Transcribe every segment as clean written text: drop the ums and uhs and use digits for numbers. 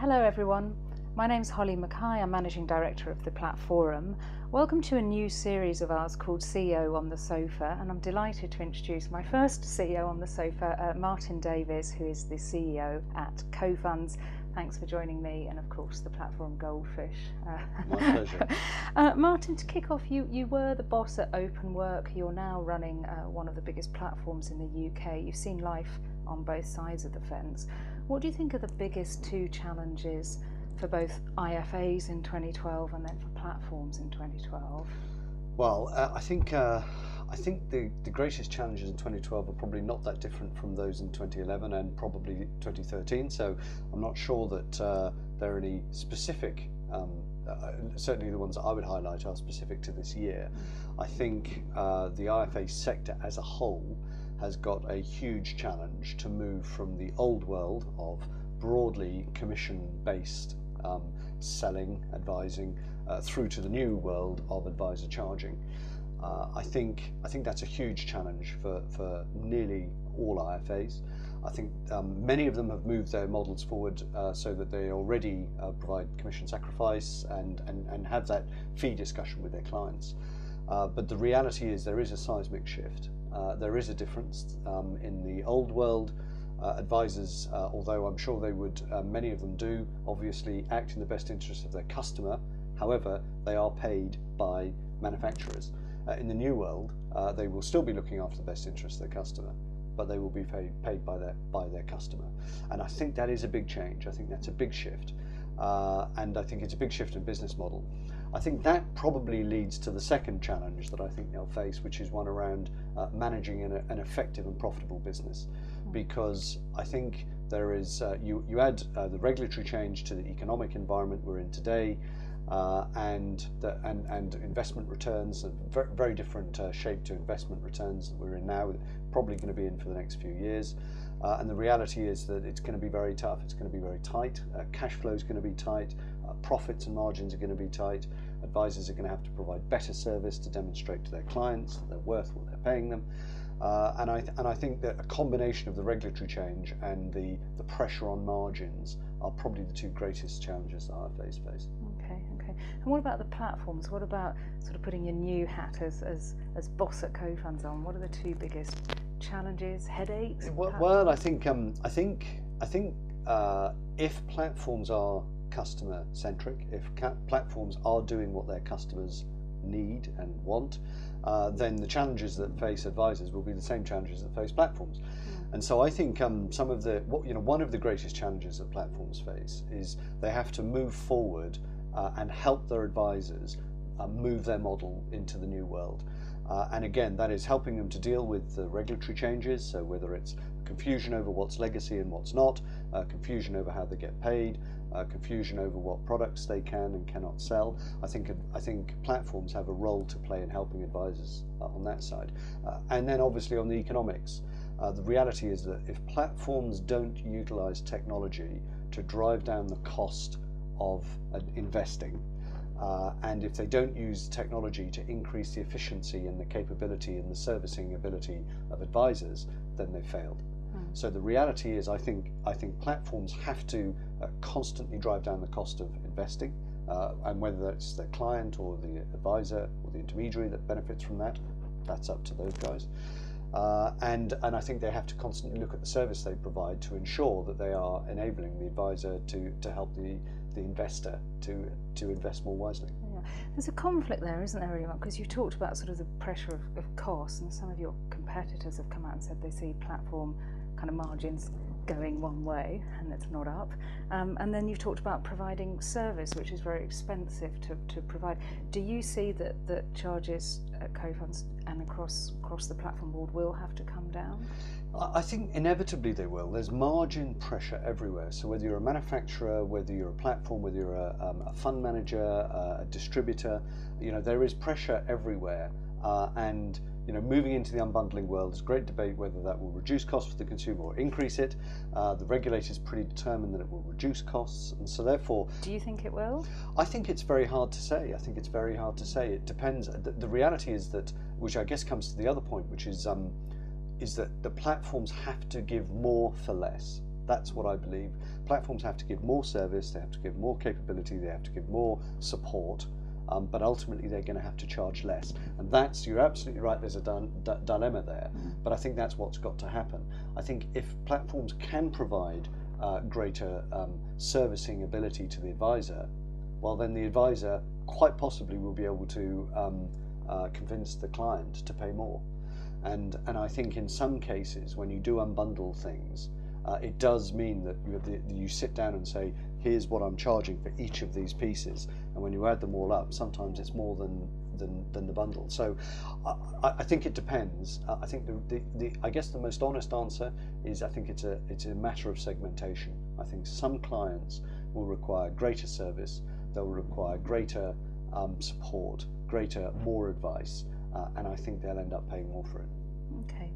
Hello everyone, my name's Holly Mackay, I'm Managing Director of the Platforum. Welcome to a new series of ours called CEO on the Sofa, and I'm delighted to introduce my first CEO on the Sofa, Martin Davis, who is the CEO at Cofunds. Thanks for joining me, and of course the Platform Goldfish. My pleasure. Martin, to kick off, you were the boss at Open Work. You're now running one of the biggest platforms in the UK. You've seen life on both sides of the fence. What do you think are the biggest two challenges for both IFAs in 2012 and then for platforms in 2012? Well, I think the greatest challenges in 2012 are probably not that different from those in 2011 and probably 2013. So I'm not sure that there are any specific. Certainly, the ones that I would highlight are specific to this year. I think the IFA sector as a whole has got a huge challenge to move from the old world of broadly commission-based selling, advising, through to the new world of advisor charging. I think that's a huge challenge for nearly all IFAs. I think many of them have moved their models forward so that they already provide commission sacrifice and have that fee discussion with their clients. But the reality is there is a seismic shift. There is a difference. In the old world, advisors, although I'm sure they would, many of them do, obviously act in the best interest of their customer. However, they are paid by manufacturers. In the new world, they will still be looking after the best interest of their customer, but they will be paid by their customer. And I think that is a big change. I think that's a big shift. And I think it's a big shift in business model. I think that probably leads to the second challenge that I think they'll face, which is one around managing an effective and profitable business. Because I think there is, you add the regulatory change to the economic environment we're in today, and investment returns, a very different shape to investment returns that we're in now, probably going to be in for the next few years. And the reality is that it's going to be very tough, it's going to be very tight, cash flow is going to be tight, profits and margins are going to be tight, advisors are going to have to provide better service to demonstrate to their clients that they're worth what they're paying them. And I think that a combination of the regulatory change and the pressure on margins are probably the two greatest challenges that IFAs face. Okay. And what about the platforms? What about sort of putting your new hat as boss at Cofunds on? What are the two biggest challenges, headaches? Well, I think if platforms are customer centric, if platforms are doing what their customers need and want, then the challenges that face advisors will be the same challenges that face platforms. And so I think one of the greatest challenges that platforms face is they have to move forward and help their advisors move their model into the new world. And again, that is helping them to deal with the regulatory changes, so whether it's confusion over what's legacy and what's not, confusion over how they get paid, confusion over what products they can and cannot sell. I think platforms have a role to play in helping advisors on that side. And then obviously on the economics, the reality is that if platforms don't utilize technology to drive down the cost of investing, and if they don't use technology to increase the efficiency and the capability and the servicing ability of advisors, then they've failed. So the reality is, I think platforms have to constantly drive down the cost of investing, and whether that's the client or the advisor or the intermediary that benefits from that, that's up to those guys. And I think they have to constantly look at the service they provide to ensure that they are enabling the advisor to help the investor to invest more wisely. Yeah. There's a conflict there, isn't there, really, Mark? Because you talked about sort of the pressure of costs, and some of your competitors have come out and said they see platform kind of margins going one way and it's not up. And then you've talked about providing service, which is very expensive to provide. Do you see that charges at Cofunds and across the platform board will have to come down? I think inevitably they will. There's margin pressure everywhere. So whether you're a manufacturer, whether you're a platform, whether you're a fund manager, a distributor, there is pressure everywhere. And moving into the unbundling world, there's great debate whether that will reduce costs for the consumer or increase it. The regulator's pretty determined that it will reduce costs, and so therefore. Do you think it will? I think it's very hard to say. It depends. The reality is that, which I guess comes to the other point, which is that the platforms have to give more for less. That's what I believe. Platforms have to give more service, they have to give more capability, they have to give more support, but ultimately they're going to have to charge less. And that's, you're absolutely right, there's a dilemma there, but I think that's what's got to happen. I think if platforms can provide greater servicing ability to the advisor, well then the advisor quite possibly will be able to convince the client to pay more. And I think in some cases when you do unbundle things, it does mean that you sit down and say, here's what I'm charging for each of these pieces, and when you add them all up, sometimes it's more than the bundle. So I think it depends. I think I guess the most honest answer is I think it's a matter of segmentation. I think some clients will require greater service, they'll require greater support, more advice, and I think they'll end up paying more for it. Okay.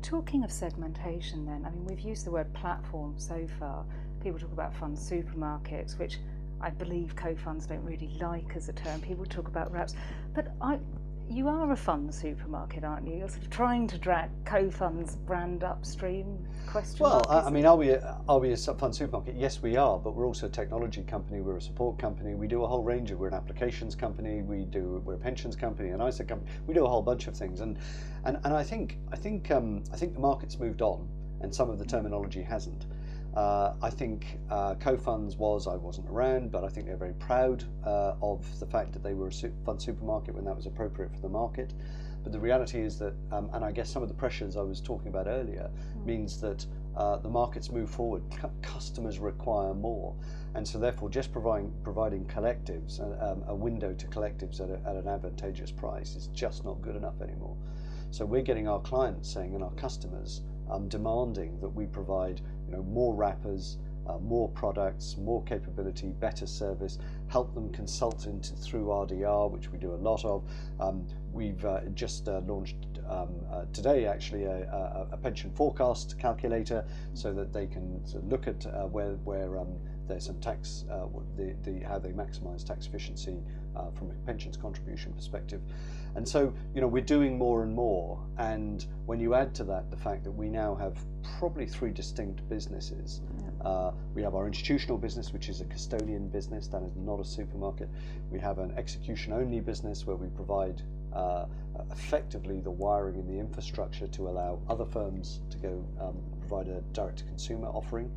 Talking of segmentation then, I mean, we've used the word platform so far. People talk about fund supermarkets, which I believe co-funds don't really like as a term. People talk about wraps. But you are a fund supermarket, aren't you? You're sort of trying to drag co-funds brand upstream? Well, I mean, are we a fund supermarket? Yes, we are, but we're also a technology company, we're a support company, we do a whole range we're an applications company, we're a pensions company, an ISA company, we do a whole bunch of things, and I think the market's moved on, and some of the terminology hasn't. I think Co-Funds I wasn't around, but I think they're very proud of the fact that they were a fund supermarket when that was appropriate for the market. But the reality is that, and I guess some of the pressures I was talking about earlier, means that the markets move forward, customers require more. And so therefore just providing collectives, a window to collectives at an advantageous price is just not good enough anymore. So we're getting our clients saying, and our customers demanding that we provide more wrappers, more products, more capability, better service, help them consult through RDR, which we do a lot of. We've just launched today actually a pension forecast calculator, so that they can sort of look at where there's some tax, how they maximise tax efficiency from a pensions contribution perspective. And so we're doing more and more, and when you add to that the fact that we now have probably 3 distinct businesses. We have our institutional business, which is a custodian business, that is not a supermarket. We have an execution only business where we provide effectively the wiring and the infrastructure to allow other firms to go provide a direct to consumer offering.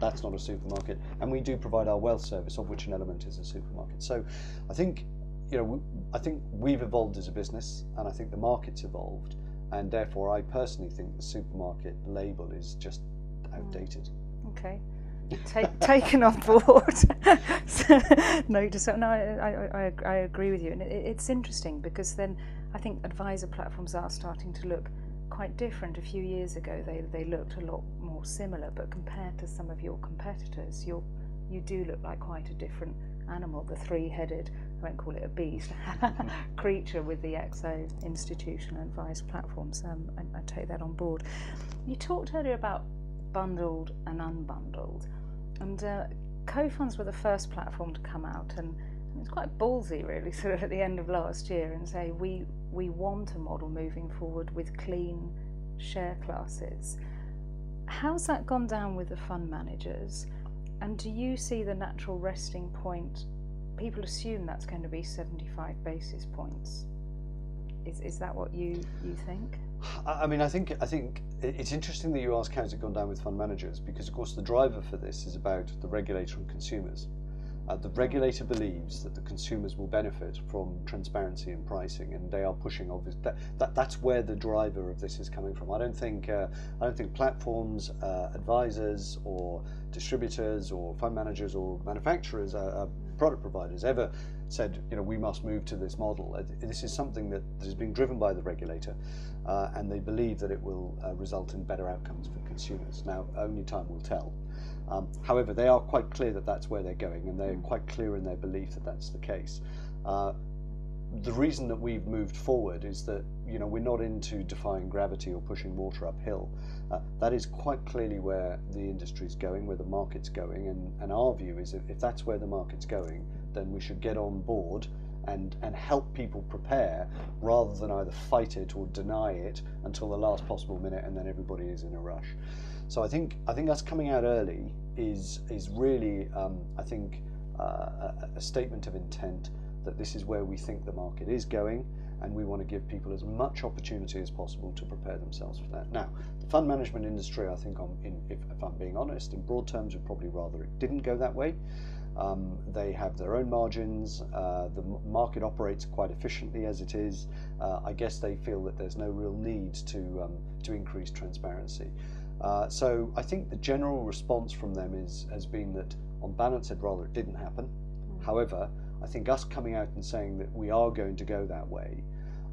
That's not a supermarket. And we do provide our wealth service, of which an element is a supermarket. So I think we've evolved as a business, and I think the market's evolved, and therefore I personally think the supermarket label is just outdated. Okay, taken on board. I agree with you, and it's interesting because then I think advisor platforms are starting to look quite different. A few years ago they looked a lot more similar, but compared to some of your competitors, you do look like quite a different animal, the 3-headed, I won't call it a beast, creature with the EXO institutional advice platforms. I take that on board. You talked earlier about bundled and unbundled, and Co-Funds were the first platform to come out, and it's quite ballsy really, sort of at the end of last year, and say we want a model moving forward with clean share classes. How's that gone down with the fund managers, and do you see the natural resting point? People assume that's going to be 75 basis points. Is that what you think? I mean, I think it's interesting that you ask how's it gone down with fund managers, because of course the driver for this is about the regulator and consumers. The regulator believes that the consumers will benefit from transparency in pricing, and they are pushing. Obviously, that's where the driver of this is coming from. I don't think platforms, advisors, or distributors, or fund managers, or manufacturers, product providers ever said, we must move to this model. This is something that has been driven by the regulator, and they believe that it will result in better outcomes for consumers. Now, only time will tell. However, they are quite clear that that's where they're going, and they're quite clear in their belief that that's the case. The reason that we've moved forward is that we're not into defying gravity or pushing water uphill. That is quite clearly where the industry's going, where the market's going, and our view is if that's where the market's going, then we should get on board and help people prepare, rather than either fight it or deny it until the last possible minute, and then everybody is in a rush. So I think us coming out early is really I think a statement of intent that this is where we think the market is going, and we want to give people as much opportunity as possible to prepare themselves for that. Now, the fund management industry, I think, if I'm being honest, in broad terms, would probably rather it didn't go that way. They have their own margins. The market operates quite efficiently as it is. I guess they feel that there's no real need to increase transparency. So I think the general response from them has been that, on balance, they'd rather it didn't happen. However, I think us coming out and saying that we are going to go that way,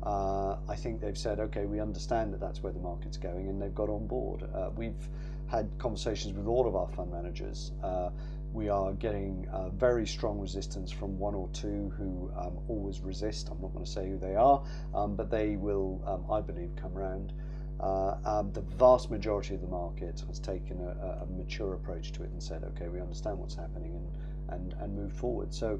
I think they've said, okay, we understand that that's where the market's going, and they've got on board. We've had conversations with all of our fund managers. We are getting very strong resistance from one or two who always resist. I'm not going to say who they are, but they will, I believe, come round. The vast majority of the market has taken a mature approach to it and said, okay, we understand what's happening, and move forward. So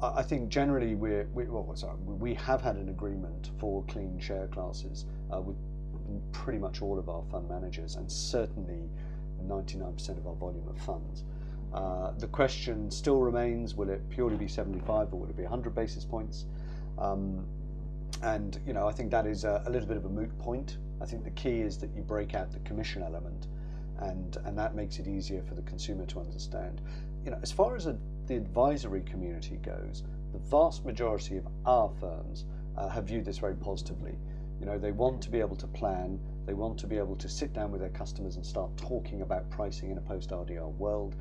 I think generally we have had an agreement for clean share classes with pretty much all of our fund managers, and certainly 99% of our volume of funds. The question still remains, will it purely be 75 or will it be 100 basis points? And I think that is a little bit of a moot point. I think the key is that you break out the commission element, and that makes it easier for the consumer to understand. As far as the advisory community goes, the vast majority of our firms have viewed this very positively. They want to be able to plan. They want to be able to sit down with their customers and start talking about pricing in a post-RDR world.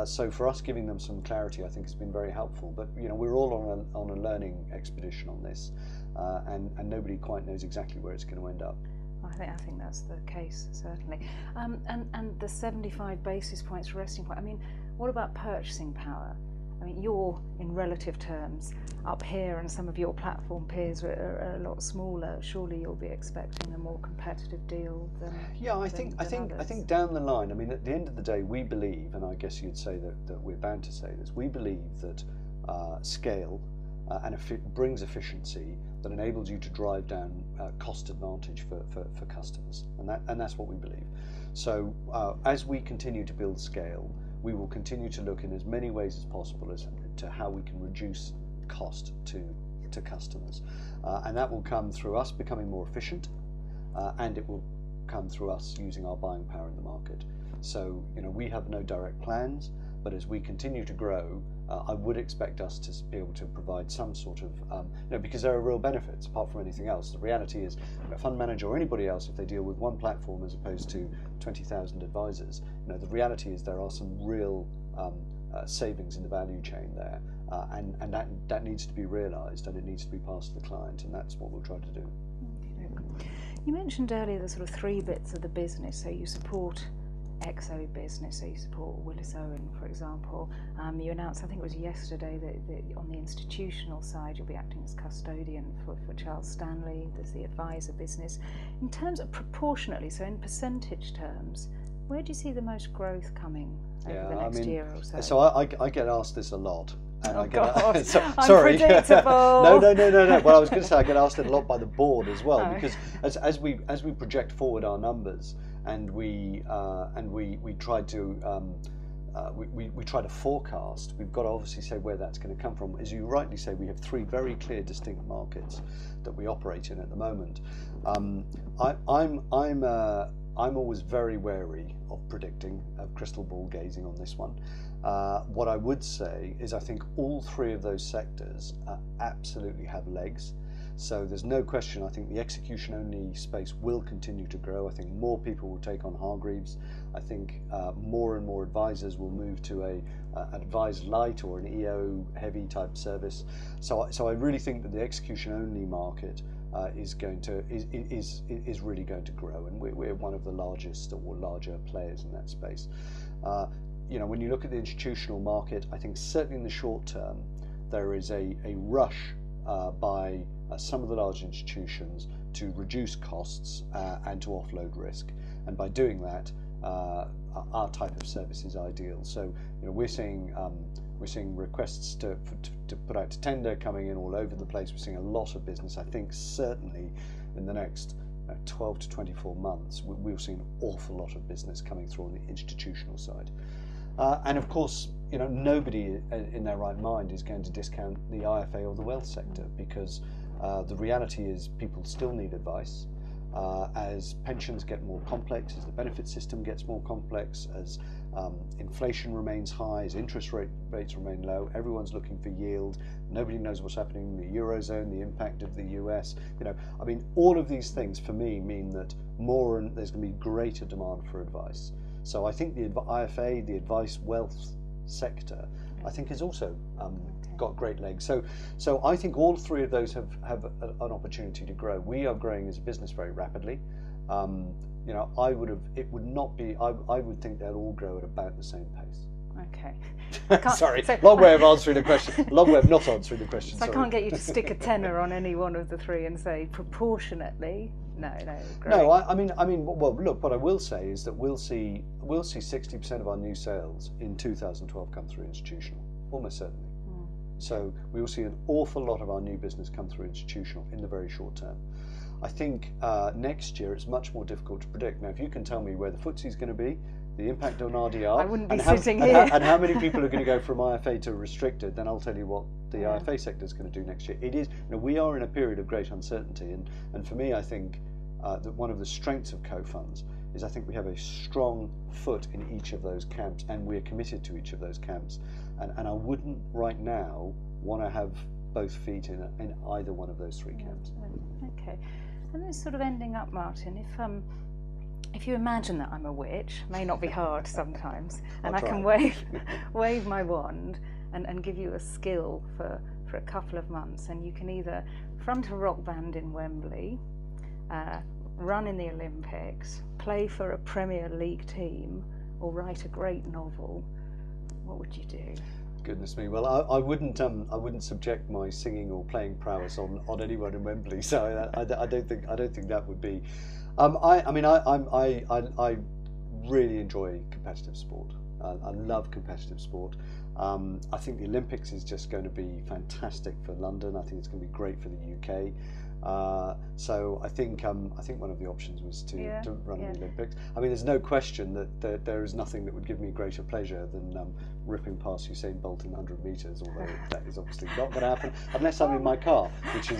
So for us, giving them some clarity, I think, has been very helpful. But we're all on a learning expedition on this, and nobody quite knows exactly where it's going to end up. I think that's the case, certainly. And the 75 basis points resting point. I mean, what about purchasing power? I mean, you're, in relative terms, up here, and some of your platform peers are a lot smaller. Surely you'll be expecting a more competitive deal than I think down the line. I mean, at the end of the day, we believe, and I guess you'd say that we're bound to say this. We believe that scale and brings efficiency that enables you to drive down cost advantage for customers, and that's what we believe. So as we continue to build scale, we will continue to look in as many ways as possible as to how we can reduce cost to customers, and that will come through us becoming more efficient, and it will come through us using our buying power in the market. So we have no direct plans, but as we continue to grow, I would expect us to be able to provide some sort of, because there are real benefits apart from anything else. The reality is, a fund manager or anybody else, if they deal with one platform as opposed to 20,000 advisors, the reality is there are some real savings in the value chain there, and that needs to be realised, and it needs to be passed to the client, and that's what we'll try to do. You mentioned earlier the sort of three bits of the business. So you support XO business, so you support Willis Owen, for example. You announced, I think it was yesterday, that on the institutional side you'll be acting as custodian for Charles Stanley. There's the advisor business. In terms of proportionately, so in percentage terms, where do you see the most growth coming over the next year or so? So I get asked this a lot. And God, sorry. Unpredictable. No. Well, I was going to say I get asked it a lot by the board as well, because as we project forward our numbers, and we try to we try to forecast, we've got to obviously say where that's going to come from. As you rightly say, we have three very clear, distinct markets that we operate in at the moment. I'm always very wary of predicting, of crystal ball gazing on this one. What I would say is I think all three of those sectors absolutely have legs. So there's no question, I think the execution-only space will continue to grow. I think more people will take on Hargreaves. I think more and more advisors will move to an advised light or an EO-heavy type service. So I really think that the execution-only market is really going to grow, and we're one of the largest or larger players in that space. When you look at the institutional market, I think certainly in the short term there is a rush by some of the large institutions to reduce costs and to offload risk, and by doing that, our type of service is ideal. So we're seeing requests to put out to tender coming in all over the place. We're seeing a lot of business. I think certainly in the next 12 to 24 months, we'll see an awful lot of business coming through on the institutional side. And of course, nobody in their right mind is going to discount the IFA or the wealth sector, because the reality is people still need advice. As pensions get more complex, as the benefit system gets more complex, as inflation remains high, as interest rates remain low, everyone's looking for yield. Nobody knows what's happening in the Eurozone, the impact of the US. All of these things for me mean that there's going to be greater demand for advice. So I think the IFA, the advice wealth sector, I think has also got great legs. So I think all three of those have an opportunity to grow. We are growing as a business very rapidly. I would think they'll all grow at about the same pace. Okay. Sorry, long way of answering the question. Long way of not answering the question. So I can't get you to stick a tenner on any one of the three and say proportionately. No. Great. No, I mean. Well, look. What I will say is that we'll see 60% of our new sales in 2012 come through institutional, almost certainly. So we will see an awful lot of our new business come through institutional in the very short term. I think next year it's much more difficult to predict. Now, if you can tell me where the FTSE is going to be, the impact on RDR, I wouldn't be sitting here. And how many people are going to go from IFA to restricted, then I'll tell you what the IFA sector is going to do next year. It is, we are in a period of great uncertainty, and for me, I think that one of the strengths of Cofunds is I think we have a strong foot in each of those camps, and we're committed to each of those camps. And I wouldn't right now want to have both feet in either one of those three camps. Okay, and then sort of ending up, Martin, if you imagine that I'm a witch, may not be hard sometimes, and I can wave my wand and give you a skill for a couple of months, and you can either front a rock band in Wembley, run in the Olympics, play for a Premier League team, or write a great novel, what would you do? Goodness me! Well, I wouldn't subject my singing or playing prowess on anyone in Wembley. So I don't think that would be. I really enjoy competitive sport. I love competitive sport. I think the Olympics is just going to be fantastic for London. I think it's going to be great for the UK. So I think one of the options was to run the Olympics. I mean, there's no question that there is nothing that would give me greater pleasure than ripping past Usain Bolt in 100 metres, although that is obviously not going to happen unless I'm in my car, which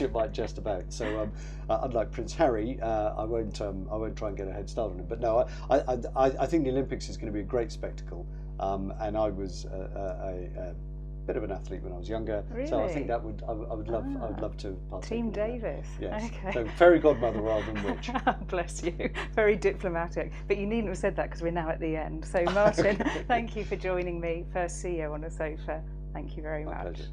it might just about. So unlike Prince Harry, I won't try and get a head start on him. But no, I think the Olympics is going to be a great spectacle. And I was a bit of an athlete when I was younger, really? So I think I would love to partake. Team in Davis. That. Yes. Okay. So fairy godmother rather than witch. Bless you. Very diplomatic. But you needn't have said that because we're now at the end. So Martin, thank you for joining me. First CEO on a sofa. Thank you very much. My pleasure.